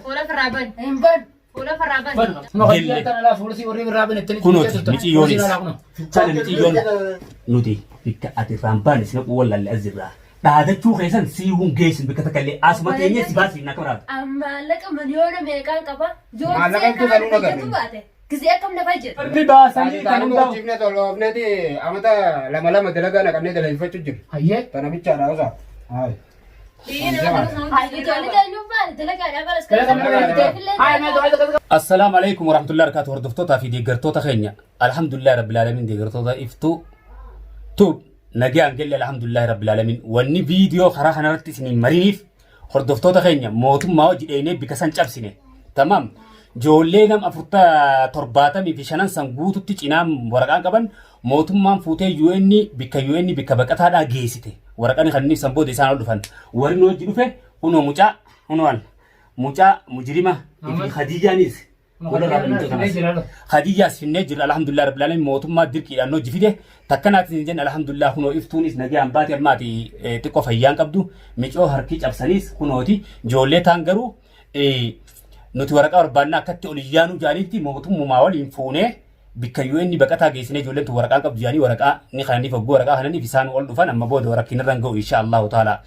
Fuula firraaban. Hin bad. Fuula firraaban. Kuma hojii kana laa fuula si warri firraaban itti kunuuti miciyoonis sana miciyoon nuti bikka ati raambaan isin wallalle azirraa dhaadachuu keessan sii hungeessin bikka takkallee asuma teenyee si baasii na qoraata. Maallaqa miliyoona meeqaan qaba? Maallaqa itti kan nu agarre. Gisee akkam na fayyada? Rabbi baasanii kan hundaa'u. Cifne tolloofneeti amata lama dalagaa naqannee dalagiffachuu jiru. Hayyee. Tana bichaadha osaa. Hayi. السلام عليكم ورحمة الله وبركاته. هردفتوتا في ديغرتوتا خينيا الحمد لله رب العالمين ديغرتوتا افتو توب نجي انجل الحمد لله رب العالمين وني فيديو خراخ نرتي سنين مرينيف هردفتوتا خينيا موتم ما وجد ايني بكسان چابسيني تمام جولي نم افرطا ترباتا مي فيشانان سنغوتو تيچينام ورقان قبن موتم مان فوتي يويني بكا بكتا دا جيسيتي ورقان خنني سنبو ديسان ودفن ورنو جدوفه هنو مجا هنوان مجا مجرمة في خديجة نيس خديجة في النجر الحمد لله رب العالمين موتم ما دركي لأنه جفيده تكنات نجن الحمد لله هنو إفتونيس نجي أمباتي الماتي تقو فيان قبدو مجو هركيج أبسانيس هنو دي جولي تانغرو نوتي ورقا وربانا كتي أوليانو جانيتي موتم مماول ينفونه بكا يويني بكتا جيسيني جولي تو ورقا قبد جاني ورقا نخاني فقو ورقا هنني في سان والدو فان أما بود ورقي نرنقو إن شاء الله تعالى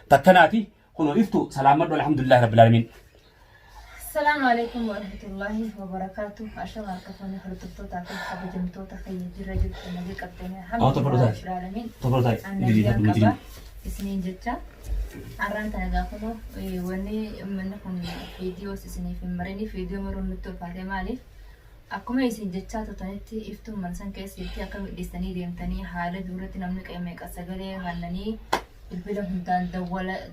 تكناتي هنو إفتو سلامات والحمد لله رب العالمين. السلام عليكم ورحمة الله وبركاته. أشهد أن كفاني خلطتو تاكل حبي جمتو تخيي جرجل النبي كبتني الحمد لله رب العالمين. تفضل النبي كبا سنين جتا أران تنقافلو وني منكم فيديو سنين في مريني فيديو مرون متو فاتي مالي أكما يسين جتا تتنتي إفتو منسان كيس يتي أكم إستني ديمتني حالة دورتي نمنك أميك أساقلي غنني الفيلم هندان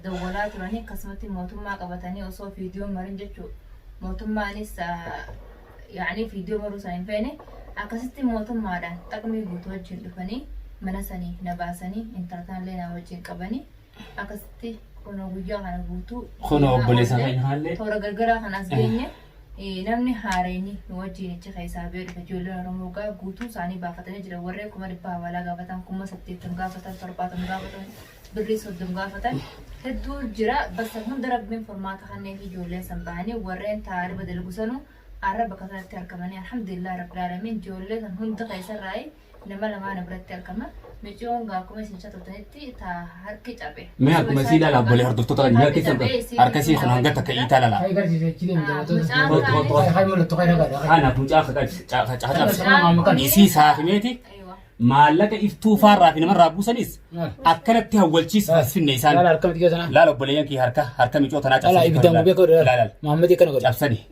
دولات راني قسمتي موتما قبتني أصو فيديو مرين جتو موتما نيس يعني فيديو مرو ساين فيني أكستي موتما دان تقمي بوتوجين دفني منساني نباساني انترتان لنا وجين قبني أكستي كنو ويجا خانا بوتو خنو بوليسا خين هالي تورا غرغرا خانا أسبيني namni haareenii wajjin ichi keessaa beeku ijoolleen Oromoo guutuu isaanii baafatanii jira warreen kuma dhibbaa hawaalaa gaafatan kuma 80 gaafatan 70 gaafatan birrii 30 gaafatan hedduu jira bakka hunda rabbiin formaata kanneen ijoolleen san bahanii warreen taariba dalgu sanu araba kanatti argamanii alhamdulillah rabbil alamin ijoollee san hunda keessarraa nama lamaan biratti argama mijoon gaakuma isin chatotanitti ta harki cabe ما أكو مسيلة لا بولي هردفتو تاني ما كيسن أركسي خنا هنگا تكيي تالا لا هاي قرشي تشيلين جماعة هاي مولد تقاي هذا أنا بوجا خد إيسي ساخميتي مالك إفتو فارا في نمر رابو سنيس أكلت هول شيء في النيسان لا أركب تيجي سنة لا بولي ينكي هركا ميجو تناجع لا يبدأ مبيك لا محمد يكنو قول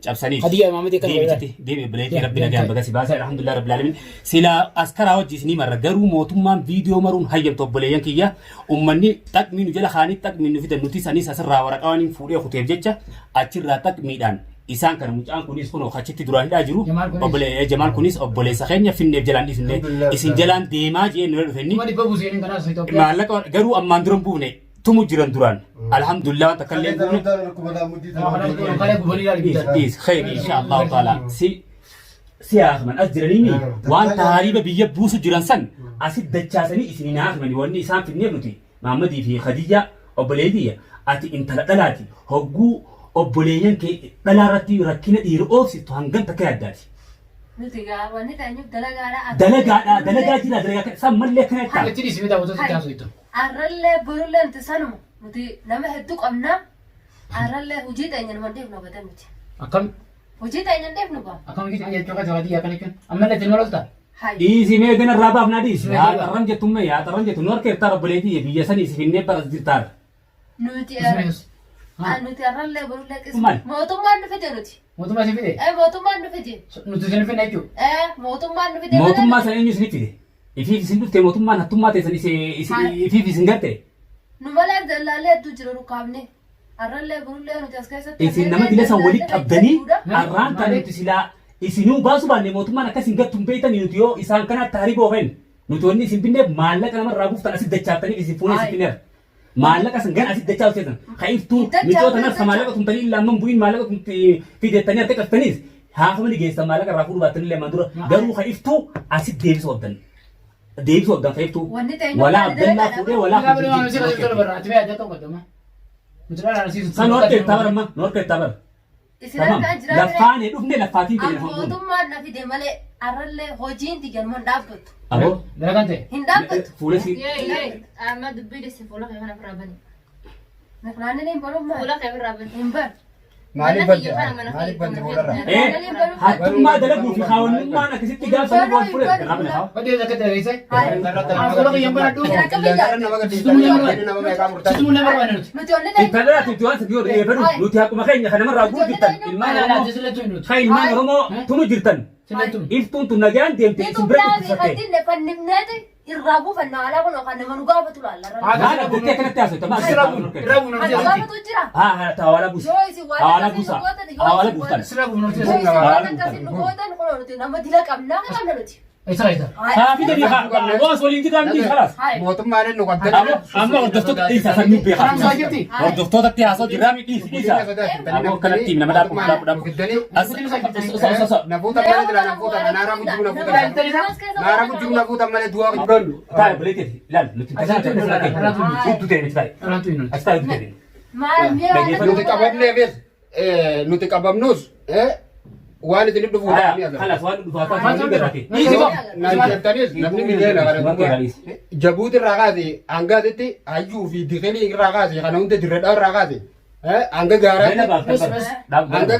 جابسني هدية محمد يكنو دي بليتي ربنا جاب بس بس الحمد لله رب العالمين سلا أسكر أو جسني مرة جرو موتوم فيديو مرون هاي طب بولي ينكي يا أمني تك مينو جل خاني تك مينو في النوتيس أني ساسر راورك أواني فوري خطيب جتة أشير راتك ميدان إسان كان مجان كونيس كونو خاتشتي دوران داجرو أبلي جمال كونيس أبلي سخنيا في النب جلان في النب إسين جلان ديما جين نور فيني ما دبوا زين كنا سيتو ما لك جرو أمان درم بوني تومو جيران دوران الحمد لله تكلم إيس خير إن شاء الله تعالى سي أخمن أجرني وان تهاريب بيجي بوسو جيران سن أسيد دجاسني إسنين أخمن واني إسان في النب نتي محمد في خديجة أبلي دي أتي إنتلاتي هجو obboleeyyan kee dhalaarratti rakkina dhiira oofsitu hangam takka yaaddaati. Nuti wanni ta'eef dalagaa jira dalagaa san mallee kana itti. Itti dhiisee daawwatu itti taasisu itti. Arrallee borullee nuti sanuma nuti nama hedduu qabna arrallee hojii ta'een wanti nu godhan nuti. Akkam hojii ta'een deef nu ba'a. akkam jechuun jechuun kan hadiyaa kan jechuun ammallee itti malolta. Dhiisii mee gana irraa baaf naa dhiisi. Yaa xarran jettumme yaa xarran jettu nu harka irraa obboleetii biyya sanii si finnee baras jirtaar. Nuti nuti arrallee borullee qisma mootummaan nu fide nuti. Mootummaa si fide? Mootummaan nu fide. Nuti sin fide jechuudha. Mootummaan nu fide. Mootummaa sana eenyu isin fide? Ifiif isin dhufte mootummaan hattummaa teessan ifiif isin garte? Nu malee dallaalee hedduu jiru rukaafne. Arrallee borullee nuti as keessatti. Isin nama dila san walitti qabdanii arraan kan nuti silaa isinuu baasu baanne mootummaan akkas hin gattu hin beeytanii nuti yoo isaan kanatti hariiboo fayin nuti wanni isin binneef maallaqa namarraa guuftan asit dachaaftanii isin fuunee isin binneera. maallaqa san gan asit dachaa hojjetan ka'iftuu micoota narsa maallaqa tumtanii lamman bu'iin maallaqa fideettanii harka qabtaniis haafamani geessan maallaqa irraa fuudhu baattanii leeman dura garuu ka'iftuu asit deebisu wabdan deebisu wabdan ka'iftuu walaa abdallaa fuudhee walaa san horte tabar amma horte tabar tamam lafaan dhufne lafaatiin ta'e mootummaan na fide malee arrallee hojiin tiyyaan dhaabbatu. aboo dalagaan ta'e. Hin dhaabbatu. fuula si amma dubbii desse fuula kee kana firaa bani. Naqnaanni hin barummaa. Fuula kee firaa bani. Hin bar. Maaliif badde? Maaliif badde fuularra? hattummaa dalaguu fi kaawwannummaan akkasitti gaafa wal fudhate rabbi haa Badee zakka dalageesse. Fuula kiyyan baradhu. Nama gadhiisan nama meeqaa murtaa'e. Situmuu nama barbaanne nuti. Nuti onnee ta'e. intala titti waan sadii hodhee fedhu nuti akkuma keenya kana marraa guutirtan ilmaan oromoo Silatu nuti. kan ilmaan oromoo tunu jirtan Silatu. iftuun tun nagaan deemte isin bira dhufsatte Fannifneeti irraa buufannaa alaa kun kan nama nu gaafatu laalla. haala guttee kanatti haasofta maal Gaafatu jira. haa hawaala buusa Yoo isin hawaala buusa hawaala buustan Sira buufnu nuti. Yoo isin waan akkasii nu gootan kun nuti nama dila qabnaa kan qabna nuti. Isa isa. haa fidanii haa boos waliin jiraan ni khalaas Mootummaan inni qabte. amma hordoftoota dhiisa san nu beekaa Karaa jirti. hordoftootatti haasoo jirraa mi dhiisa ammoo kanatti nama dhaabu Nafuuta malee jira nafuuta naara gujjuu nafuuta naara gujjuu nafuuta malee du'a guddoon. taa'e buleeteeti ilaali nuti tajaajila keessaa keenya guddu ta'e miti taa'e Karaatu nuti. as taa'e guddu ta'e Maal mi'a Nuti qabamneefis nuti qabamnus waan isin dhufu خلاص وين دفعت naan jettanis namni mijeena kana jabuuti irraa kaase hanga asitti hayyuu fi diqilii irraa kaase kana hunda dirredhaa irraa kaase hanga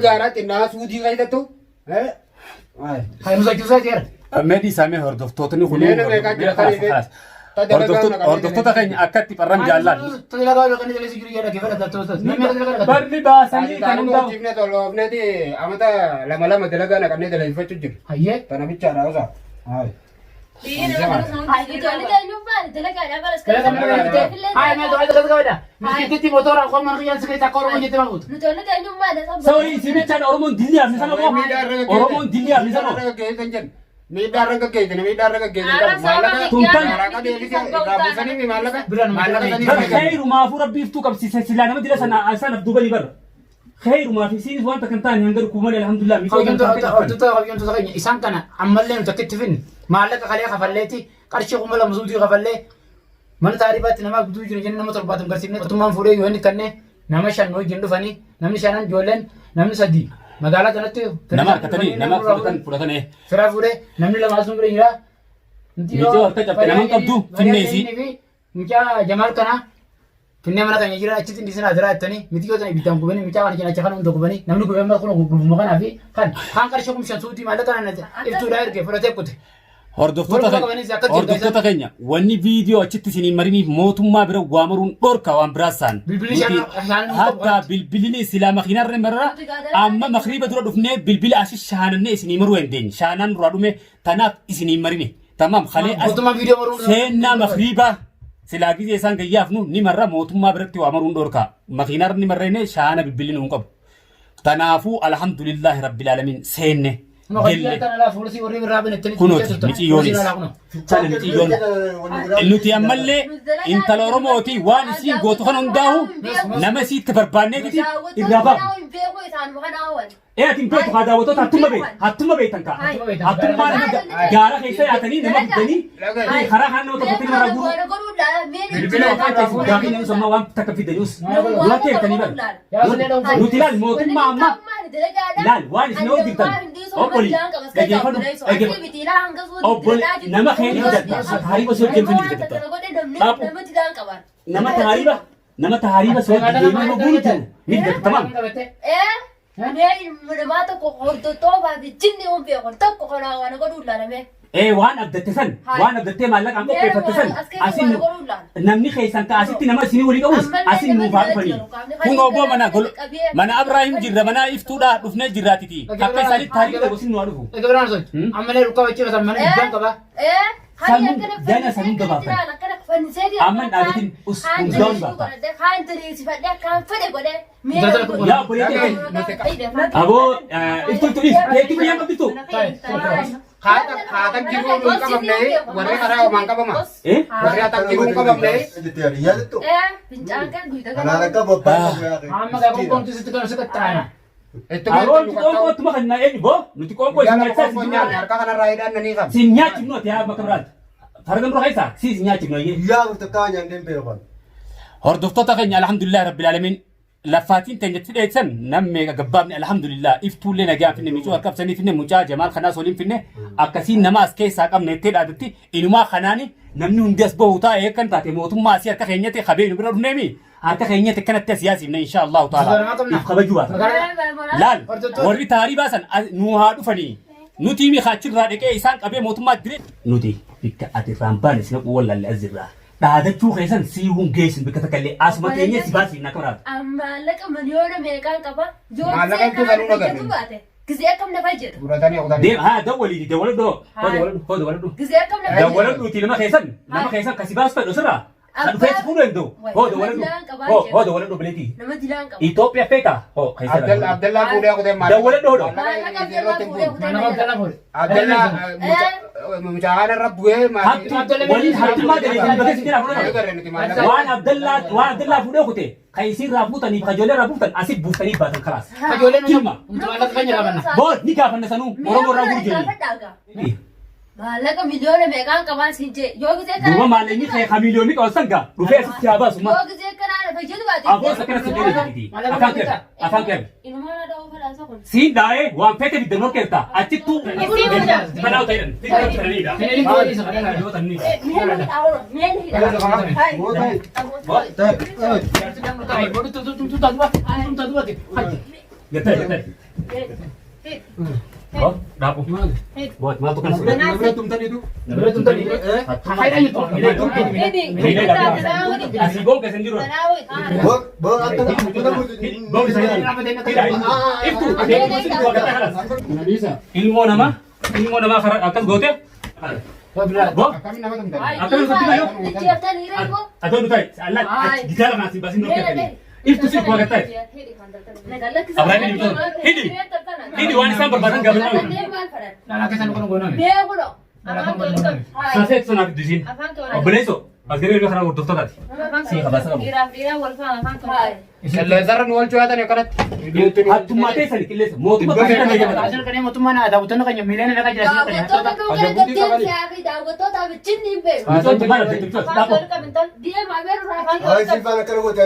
gaaraatti naa suutii keessattu Kan nuti ajjuusaa jira. مدي سامي هردفتوتني Bineena meeqaa jira kan هردفتوتا كان أكتي برام جالان Tajaajila gahaa kan jalisi jiru yaada keessa daldaltoota. Namni akka dalagaa. برلي باسني كانوا Taanuu hojjifne tolofneeti amata lama dalagaa naqannee dalagiffachuu jiru. Hayyee. Tana bichaadha osaa. Miskitti motora kon man qiyan sikay takka oromo jette mamut. سوي سيبتشان أورمون دليا مثلا أورمون دليا مثلا Miidhaan raga geejjine miidhaan raga خير ما في ربي يفتوك بسلسلة ما دلنا سنة دوبني برا خير ما في سين وانت كنتان ينقل كومال الحمد لله Isaan kana ammallee nuti akka itti finne maallaqa kalee kafalleeti qarshii kumala musuutii kafallee mana taarifaatti nama guutuu jiru jennee nama torbaatam garsiifne mootummaan fuudhee yoo inni kanneen nama shan wajjin dhufanii namni shanan ijoolleen namni sadii magaalaa kanatti نما كتني نما فلتني firaa fuudhee namni lamaa sun bira jira. Mijoo harka cabte naman qabdu finneesi. Mucaa Jamaal kana finnee mana keenya jira achitti inni sinaa jira jettanii miti yoo ta'e ibiddaan gubanii mucaa kana cinaacha kana hunda gubanii namni gubee amma kun gubuma kanaa fi kan qarshii kumshan suutii maallaqa kana ibsuudhaa ergee fudhatee kute. Hordoftoota keenya wanni viidiyoo achitti isinii mariniif mootummaa bira waamaruun dhorka waan biraasaan hatta bilbilli silaa makiinarra marra amma makriiba dura dhufnee bilbila ashi shaanannee isinii maruu hin deenye shaanaan duraa dhume tanaaf isinii marini tamam kalee seenaa makriiba silaa gizee isaan gayyaafnu ni marra mootummaa biratti waamaruun dhorka makiinarra ni marreene shaana bilbilli nuun qabu tanaafuu alhamdulillahi rabbil alamin seenne kunuuti miciyoonis sana miciyoon nuti ammallee intala oromooti waan isiin gootu kan hundaahu nama isiitti barbaannee gidi irraa baabu atin beeku haa daawwattoota hattuma beektan kaa hattummaa nama gaara keessa yaatanii nama fiddanii karaa hannoo tokkotti nama raguu bilbila waaqaa keessu gaafii nama sommaa waan takka fiddanius duratti ertanii bara nuti ilaal mootummaa amma ilaal waan isin hoo jirtan obboli dhageeffadhu obboli nama keenya fidatta taariiba si hojjetu ni fidatta nama taariiba si hojjetu deemee hoguu ni jiru ni fidatta tamam waan abdatte san waan abdattee maallaqa an qopheeffatte san asin namni keessan ka asitti nama isinii walii qabus asin nuufaa dhufanii kun obbo mana Abraahim jirra mana iftuudha dhufnee jirraatiti akka isaanitti taariikii dhabu isin nuwaa dhufu. Ammallee lukaa wajjin batan mana guddaan qaba. Sanuu jana sanuu gabaafan amman dhaabatin hundaa'uun baafa. Yaa obboleetti aboo iftuutu eetti biyyaan qabditu. Haatan jiruu nuun qabamne warri karaa homaan qabama. Warri haatan jiruu qabamne. Amma gaafa qoomti sitti kan sitti taana. Aboo nuti qoonqoo ittuma kan eenyu boo nuti qoonqoo isin nyaachisaa isin nyaachisaa. Harka kanarraa hidhaan nanii qaba. Sin nyaachifnu ati yaa bakka biraatti. Fargan dura keessaa si sin nyaachifnu ayyee. Yaa burtukaana nyaan deemtee yookaan. Hordoftoota keenya alhamdulillah rabbil alamin لفاتين تنجت في إيتسن نمي قبابني الحمد لله إفتوا لنا جاء فينا ميجو أركب سني فينا مجا جمال خنا سولين فينا أكاسين نماس كيس أكم نتيل عدتي إنه ما خناني نمني هندس بوتا إيه كان تاتي موتهم ما أسير كخينيتي خبير نبرر نمي هاك خينيتي كانت تسياسي من إن شاء الله تعالى خبجوا لا وري تاري باسن نوها دفني نوتي خاتشر رادك إنسان أبي موتهم ما دري نوتي بك أترامبان سنق ولا الأزرع هذا شو خيسان سيهم جيسن بكتكلي أسمع تيني سباسي نكمل أما لك مليون ميكان كبا جو معلقة أنتو قالوا نقدر. كزي كم نفجر buratani aku tadi. ديم ها دولي دولي دو هو دولي كزي كم نفجر دولي دو تيلما خيسان لما خيسان كسباس فدو سرا هذا فيس كله عنده هو دولي دو بلتي نما ديلان كبا إثيوبيا فيتا هو خيسان Abdullah bude aku tadi. دولي دو Abdullah mucahan Arab gue ولي حتى ما دري بس كده وان عبد الله فودو كته كايسين رابوتني بخجوله رابوتن اسيب بوفتني باتن خلاص Kajolen كلمه untuk anak kanya apa? بول نيكا فنسانو ورمو رابو جيني لك مليون ميكان كبا سينجي يو كزي كان دوما مالني خي خميليوني كوسنغا رفيس سيابا يو سما كزي كان فجر باتي ابو سكن سكن افكر إنه ما لا دو فلا سكون سين داي وان فيت بدنو كيرتا اتيتو بناو تايرن Ini kau sekarang. مين هي Bodoh tu tak buat. يتا Oh, dapo. Buat mal tu kan sudah. Beratum tadi itu. Betul tadi. Hai aja tu. Asigo ke sendiri. Bawa saya. Tidak. Itu. Nggak bisa. Ilmu nama akan gote. Bo. Kami nama teman. Akan seperti mana? Atau nutai. Allah. Kita lah masih basin nutai tadi. Itu sih gua kata. Abraham ini betul. Ini wani sam berbadan gak betul. Nah, kesan kau nunggu nami. Saya itu nak di sini. Boleh so. Akhirnya dia karena urut tadi. Si kabasa kamu. Lezaran wal cuy ada nih karet. Hatu mati sani kiles. Mau tu apa kita lagi betul. Asal kau mau tu mana ada butuh kau nyamilin nak jelas ni kau. Itu mana betul. Dapo.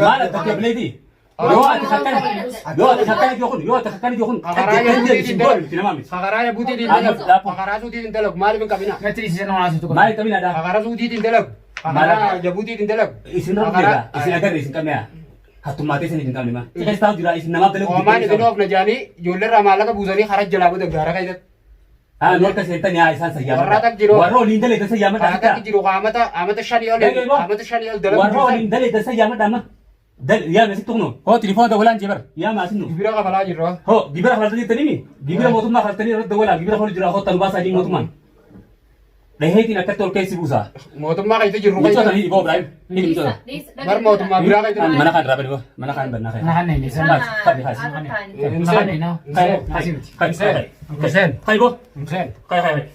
Mana tak boleh di. Yo atakkan jokun. Sakaraya buti di dalam. Sakara suti di dalam. Mari pun kami nak. Nanti sisa nama nasi tu. Mari kami ada. Sakara suti di dalam. Sakara jabuti di dalam. Isin apa? Isin agar isin kami ya. Hatu mati sani kami mah. Kita tahu juga isin nama belum. Oman itu nak najani. Joler ramala ka buzani kharaj jalabu tu gara kayak. Nur kesentan ya isan saya. Warratak jiro. Warro lindal itu saya mah. Warratak jiro. Amata shanial. Amata shanial dalam. Warro lindal itu saya mah dama. Dal ya masih tunggu. Oh telepon dah ulan jebar. Ya masih nu. Gibira ka pala jiro. Oh gibira kalau tadi ni. Gibira motum mah kalau tadi dah ulan. Gibira kalau jira hotel bahasa aja motum man. Lehe tina katol kaisi busa. Motum mah itu jiro. Itu tadi ibu Ibrahim. Ini itu. Bar motum mah gibira ka itu. Mana kan rapi ibu? Mana kan benar kan? Nah, ni sama. Kali khas. Nah, ni no. Kesen. Hai bu. Musen. Hai.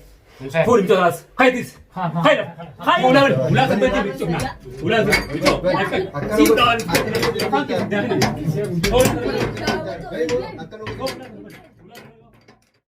Puri itu kelas. Hai tis. Hai. Hai ulan. Ulan seperti itu nah. Ulan itu. Sinton. Oh.